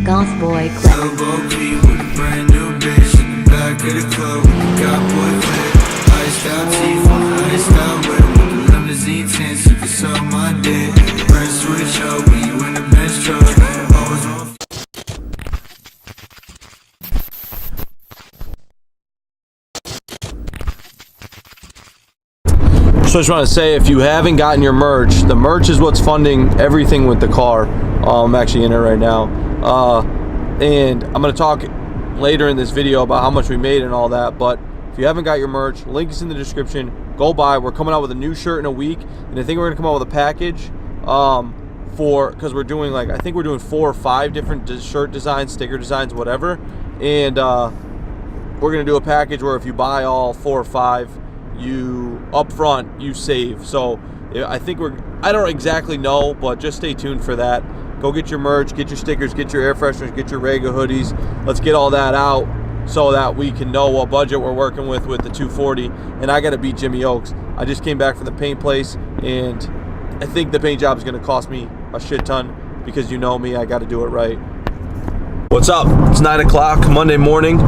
Goth Boy Clip. With a brand new bitch in the back of the club. Got boy clip. Iced out teeth on the iced out whip. With the limousine tints, you can suck my dick. Press switch up when you in the Benz truck. Always on. So I just want to say, if you haven't gotten your merch, the merch is what's funding everything with the car. I'm actually in it right now. And I'm going to talk later in this video about how much we made and all that. But if you haven't got your merch, link is in the description. Go buy. We're coming out with a new shirt in a week. And I think we're going to come out with a package because we're doing I think we're doing 4 or 5 different shirt designs, sticker designs, whatever. And we're going to do a package where if you buy all 4 or 5, you up front you save. So I think I don't exactly know, but just stay tuned for that. Go get your merch, get your stickers, get your air fresheners, get your Rega hoodies. Let's get all that out so that we can know what budget we're working with the 240. And I got to beat Jimmy Oaks. I just came back from the paint place, and I think the paint job is going to cost me a shit ton because you know me, I got to do it right. What's up? It's 9 o'clock Monday morning.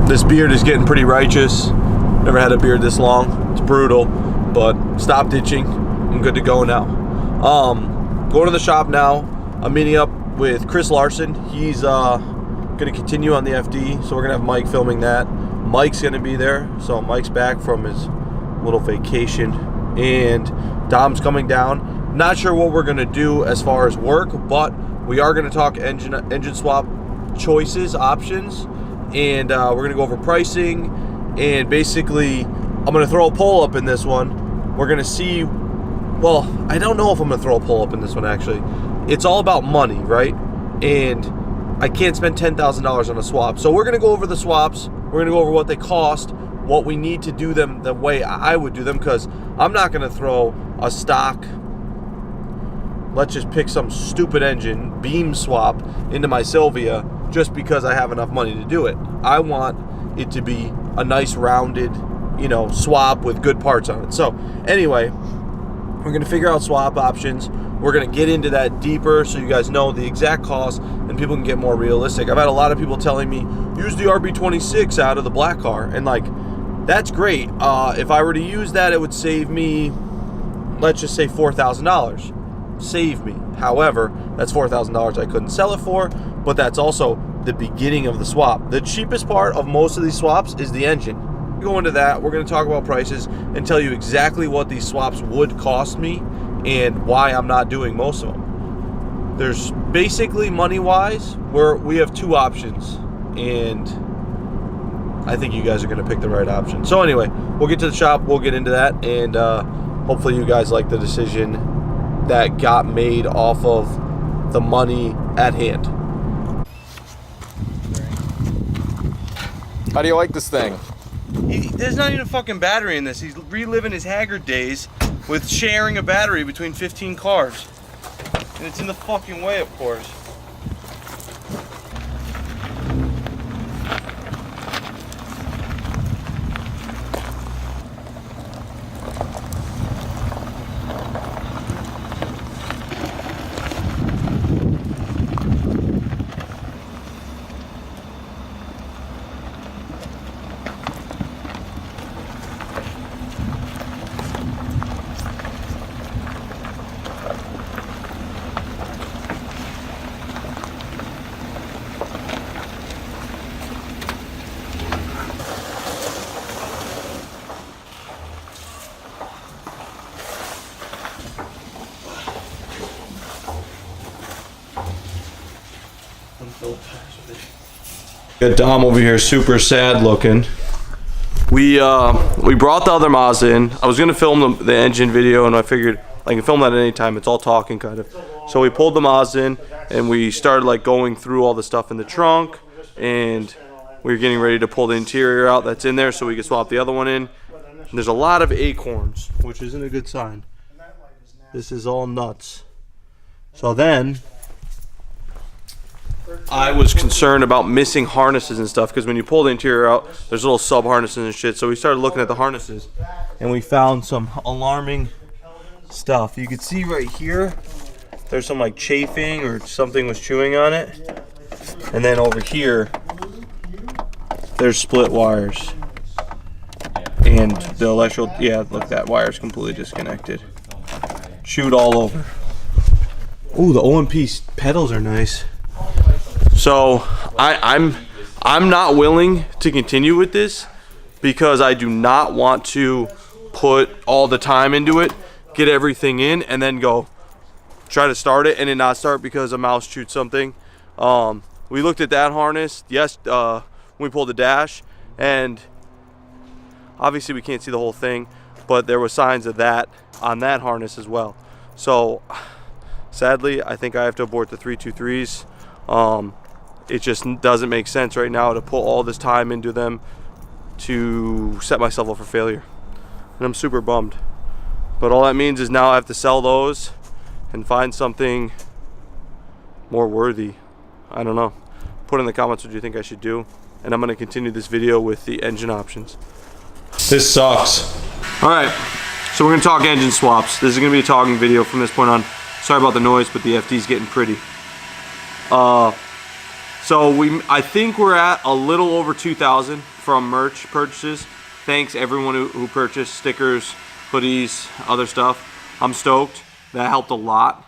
This beard is getting pretty righteous. Never had a beard this long. It's brutal, but stopped itching. I'm good to go now. Going to the shop now. I'm meeting up with Chris Larson. He's going to continue on the FD, so we're going to have Mike filming that. Mike's going to be there, so Mike's back from his little vacation, and Dom's coming down. Not sure what we're going to do as far as work, but we are going to talk engine swap choices, options. And we're going to go over pricing, and basically I'm going to throw a poll up in this one. We're going to see, well, I don't know if I'm going to throw a poll up in this one actually. It's all about money, right? And I can't spend $10,000 on a swap. So we're going to go over the swaps. We're going to go over what they cost, what we need to do them the way I would do them, because I'm not going to throw a stock, let's just pick some stupid engine, beam swap into my Sylvia just because I have enough money to do it. I want it to be a nice rounded, swap with good parts on it. So anyway, we're going to figure out swap options. We're going to get into that deeper so you guys know the exact cost and people can get more realistic. I've had a lot of people telling me, use the RB26 out of the black car. And that's great. If I were to use that, it would save me, let's just say $4,000. Save me. However, that's $4,000 I couldn't sell it for, but that's also the beginning of the swap. The cheapest part of most of these swaps is the engine. Go into that. We're going to talk about prices and tell you exactly what these swaps would cost me and why I'm not doing most of them. There's basically money-wise where we have 2 options, and I think you guys are going to pick the right option. So anyway, we'll get to the shop. We'll get into that, and hopefully you guys like the decision that got made off of the money at hand. How do you like this thing? There's not even a fucking battery in this. He's reliving his haggard days with sharing a battery between 15 cars. And it's in the fucking way, of course. Got Dom over here, super sad looking. We brought the other Mazda in. I was gonna film the engine video, and I figured I can film that at any time. It's all talking kind of. So we pulled the Mazda in, and we started going through all the stuff in the trunk, and we were getting ready to pull the interior out that's in there so we could swap the other one in. And there's a lot of acorns, which isn't a good sign. This is all nuts. So then I was concerned about missing harnesses and stuff, because when you pull the interior out, there's little sub harnesses and shit. So we started looking at the harnesses, and we found some alarming stuff. You can see right here, there's some like chafing or something was chewing on it. And then over here, there's split wires. And the electrical, yeah, look, that wire's completely disconnected. Chewed all over. Ooh, the OMP pedals are nice. So I'm not willing to continue with this because I do not want to put all the time into it, get everything in, and then go try to start it and it not start because a mouse chewed something. We looked at that harness, yes, when we pulled the dash, and obviously we can't see the whole thing, but there were signs of that on that harness as well. So sadly, I think I have to abort the 323s. It just doesn't make sense right now to put all this time into them to set myself up for failure. And I'm super bummed. But all that means is now I have to sell those and find something more worthy. I don't know. Put in the comments what you think I should do. And I'm gonna continue this video with the engine options. This sucks. All right, so we're gonna talk engine swaps. This is gonna be a talking video from this point on. Sorry about the noise, but the FD's getting pretty. So I think we're at a little over 2,000 from merch purchases. Thanks everyone who purchased stickers, hoodies, other stuff. I'm stoked. That helped a lot.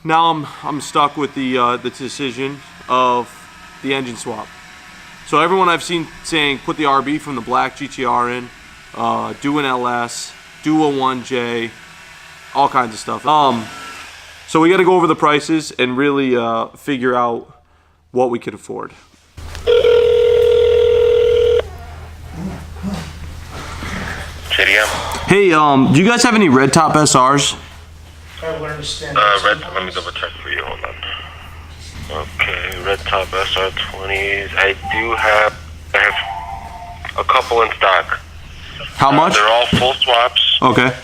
Now I'm stuck with the decision of the engine swap. So everyone I've seen saying put the RB from the black GTR in, do an LS, do a 1J, all kinds of stuff. So we got to go over the prices and really figure out what we can afford. Hey, do you guys have any red top SRs? Red, let me double check for you, hold on. Okay, red top SR20s. I have a couple in stock. How much? They're all full swaps. Okay.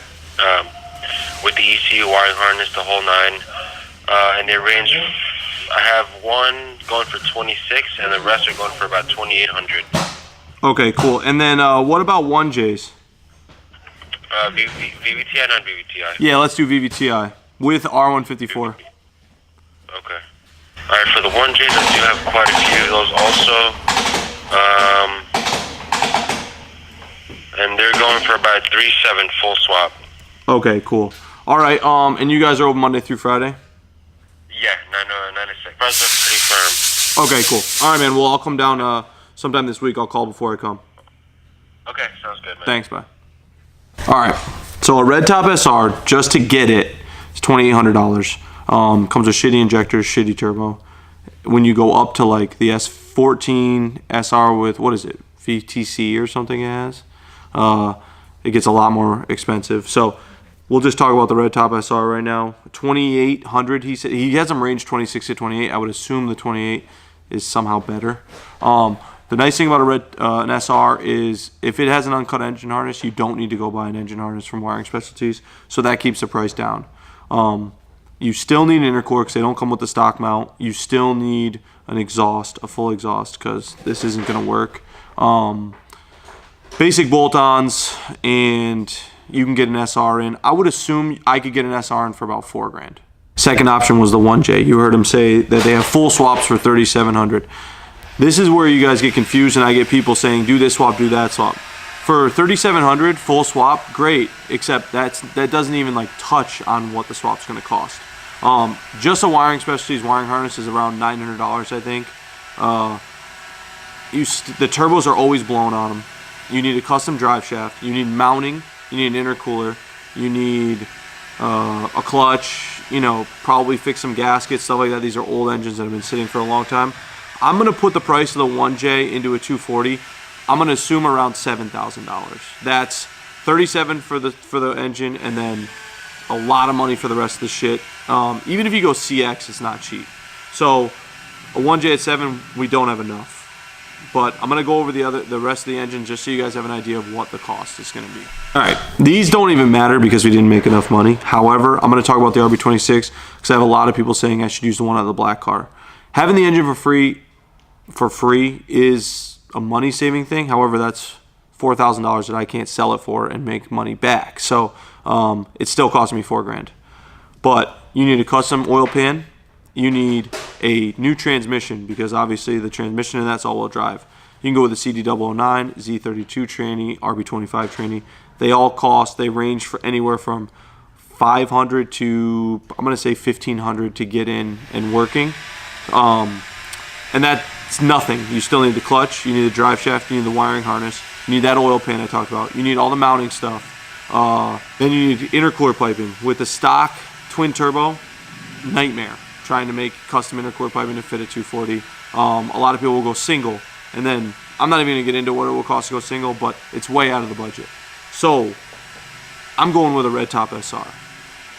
With the ECU wiring harness, the whole nine. And they range, I have one going for 26 and the rest are going for about 2,800. Okay, cool. And then what about 1Js? VVTI, not VVTI. Yeah, let's do VVTI with R154. Okay. Alright, for the 1Js, I do have quite a few of those also. And they're going for about 3.7 full swap. Okay, cool. All right, and you guys are open Monday through Friday? Yeah, 9 to 6. Prices are pretty firm. Okay, cool. All right, man. Well, I'll come down sometime this week. I'll call before I come. Okay, sounds good, man. Thanks, bye. All right, so a red top SR, just to get it, is $2,800. Comes with shitty injectors, shitty turbo. When you go up to like the S14 SR with, what is it, VTC or something it has, it gets a lot more expensive. So we'll just talk about the red top SR right now. 2,800, he said. He has them ranged 26 to 28. I would assume the 28 is somehow better. The nice thing about an SR is if it has an uncut engine harness, you don't need to go buy an engine harness from Wiring Specialties, so that keeps the price down. You still need an intercooler because they don't come with the stock mount. You still need an exhaust, a full exhaust, because this isn't going to work. Basic bolt-ons, and you can get an SR in. I would assume I could get an SR in for about $4 grand. Second option was the 1J. You heard him say that they have full swaps for $3,700. This is where you guys get confused and I get people saying do this swap, do that swap. For $3,700 full swap, great, except that doesn't even like touch on what the swap's going to cost. Just a Wiring Specialties wiring harness is around $900, I think. The turbos are always blown on them. You need a custom drive shaft. You need mounting. You need an intercooler. You need a clutch. You know, probably fix some gaskets, stuff like that. These are old engines that have been sitting for a long time. I'm going to put the price of the 1J into a 240. I'm going to assume around $7,000. That's $37,000 for the engine and then a lot of money for the rest of the shit. Even if you go CX, it's not cheap. So a 1J at $7,000, we don't have enough. But I'm going to go over the rest of the engine just so you guys have an idea of what the cost is going to be. All right, these don't even matter because we didn't make enough money. However, I'm going to talk about the RB26 because I have a lot of people saying I should use the one out of the black car. Having the engine for free is a money-saving thing. However, that's $4,000 that I can't sell it for and make money back. So it's still costing me $4 grand. But you need a custom oil pan. You need a new transmission, because obviously the transmission in that's all-wheel drive. You can go with the CD009, Z32 tranny, RB25 tranny. They all cost, they range for anywhere from $500 to, I'm gonna say $1,500 to get in and working. And that's nothing. You still need the clutch, you need the drive shaft, you need the wiring harness, you need that oil pan I talked about, you need all the mounting stuff. Then you need intercooler piping. With the stock twin turbo, nightmare trying to make custom intercooler piping to fit a 240. A lot of people will go single, and then I'm not even gonna get into what it will cost to go single, but it's way out of the budget. So I'm going with a red top SR.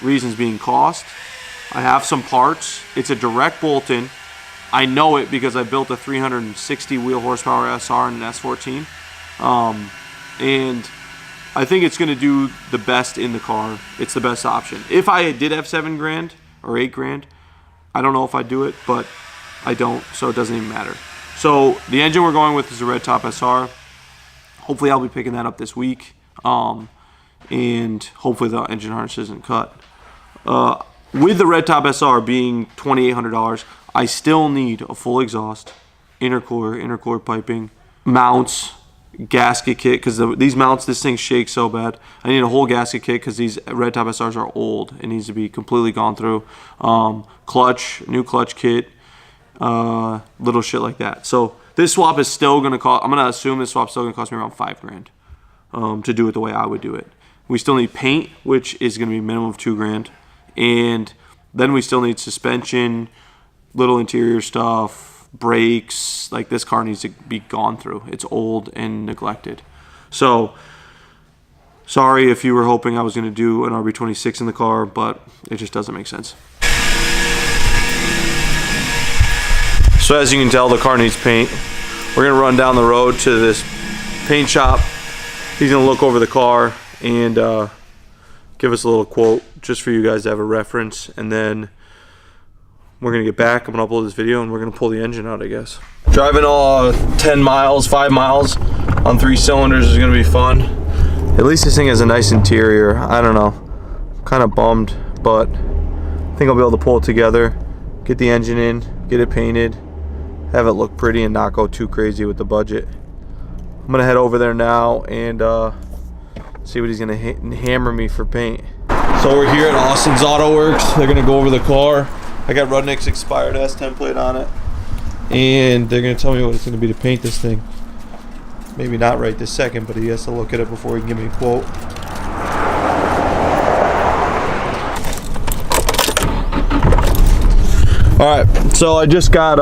Reasons being cost. I have some parts. It's a direct bolt-in. I know it because I built a 360 wheel horsepower SR and an S14. And I think it's going to do the best in the car. It's the best option. If I did have $7 grand or $8 grand, I don't know if I'd do it, but I don't, so it doesn't even matter. So the engine we're going with is a red top SR. Hopefully I'll be picking that up this week. And hopefully the engine harness isn't cut. With the red top SR being $2,800, I still need a full exhaust, intercooler piping, mounts, gasket kit, because these mounts, this thing shakes so bad. I need a whole gasket kit because these red top SRs are old. It needs to be completely gone through. Clutch, new clutch kit, little shit like that. So this swap is still going to cost, I'm going to assume this swap's still going to cost me around $5 grand to do it the way I would do it. We still need paint, which is going to be a minimum of $2 grand. And then we still need suspension, little interior stuff, brakes. Like, this car needs to be gone through. It's old and neglected. So sorry if you were hoping I was going to do an RB26 in the car, but it just doesn't make sense. So as you can tell, the car needs paint. We're going to run down the road to this paint shop. He's going to look over the car and give us a little quote just for you guys to have a reference, and then we're gonna get back. I'm gonna upload this video and we're gonna pull the engine out, I guess. Driving all 10 miles, 5 miles on 3 cylinders is gonna be fun. At least this thing has a nice interior. I don't know, I'm kind of bummed, but I think I'll be able to pull it together, get the engine in, get it painted, have it look pretty and not go too crazy with the budget. I'm gonna head over there now and see what he's gonna hammer me for paint. So we're here at Austin's Auto Works. They're gonna go over the car. I got Rudnick's expired S template on it, and they're gonna tell me what it's gonna be to paint this thing. Maybe not right this second, but he has to look at it before he can give me a quote. All right, so I just got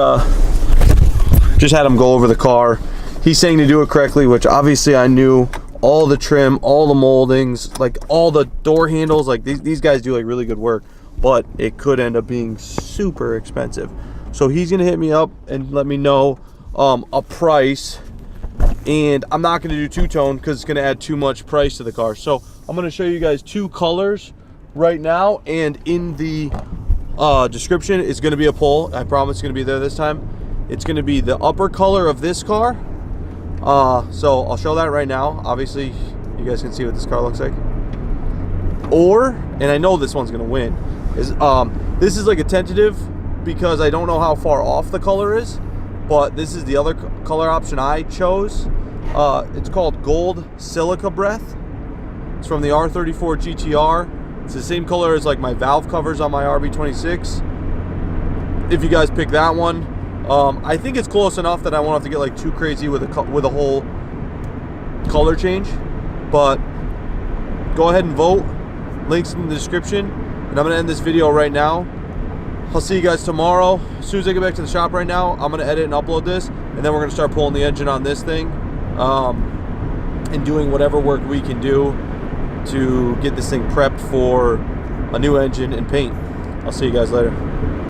just had him go over the car. He's saying to do it correctly, which obviously I knew. All the trim, all the moldings, like all the door handles, like these guys do like really good work, but it could end up being super expensive. So he's gonna hit me up and let me know a price, and I'm not gonna do two-tone because it's gonna add too much price to the car. So I'm gonna show you guys 2 colors right now, and in the description is gonna be a poll. I promise it's gonna be there this time. It's gonna be the upper color of this car. So I'll show that right now. Obviously, you guys can see what this car looks like. Or, and I know this one's gonna win, is this is like a tentative because I don't know how far off the color is, but this is the other color option I chose. It's called Gold Silica Breath. It's from the R34 GTR. It's the same color as like my valve covers on my RB26. If you guys pick that one, I think it's close enough that I won't have to get like too crazy with a whole color change. But go ahead and vote. Links in the description. And I'm gonna end this video right now. I'll see you guys tomorrow. As soon as I get back to the shop right now, I'm gonna edit and upload this, and then we're gonna start pulling the engine on this thing, and doing whatever work we can do to get this thing prepped for a new engine and paint. I'll see you guys later.